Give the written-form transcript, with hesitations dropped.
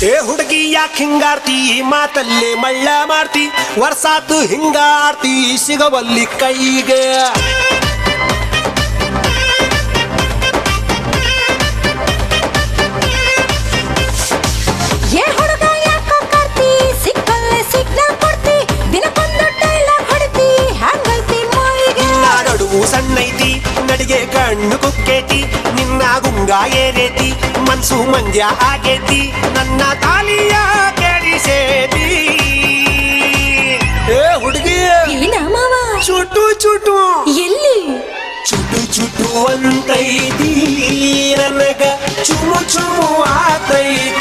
ಏ ಹುಡುಗಿ ಯಾಕೆ ಹಿಂಗಾರ್ತಿ ಮಾತಲ್ಲೇ ಮಳ್ಳ ಮಾಡ್ತಿ ವರ್ಷಾತು ಹಿಂಗಾರ್ತಿ ಸಿಗವಲ್ಲಿ ಕೈಗೆ ಏ ಹುಡುಗ ಯಾಕೋ ಕಾರ್ತಿ ಸಿಕ್ಕಲ್ಲೇ ಸಿಗ್ನಲ್ ಕೊಡ್ತಿ ದಿನಕ್ಕೊಂದು ಡೈಲಾಗ್ ಹೊಡಿತಿ ಹ್ಯಾಂಗೈತಿ ಮೈಗೆ ನಡುವು ಸಣ್ಣೈತಿ ನಡಿಗೆ ಕಣ್ಣು ಕುಕ್ಕೇತಿ ನಿನ್ನ ಗುಂಗ ಏರೇತಿ ಮನ್ಸು ಮಂದ್ಯ ಆಗೇತಿ ನನ್ನ ತಾಲಿಯ ಕೆಡಿಸೇತಿ ಏ ಹುಡುಗಿ ಏನ ಮಾವ ಚುಟು ಚುಟು ಎಲ್ಲಿ ಚುಟು ಚುಟು ಅಂತೈತಿ ನನಗ ಚುಮು ಚುಮು ಆತೈತಿ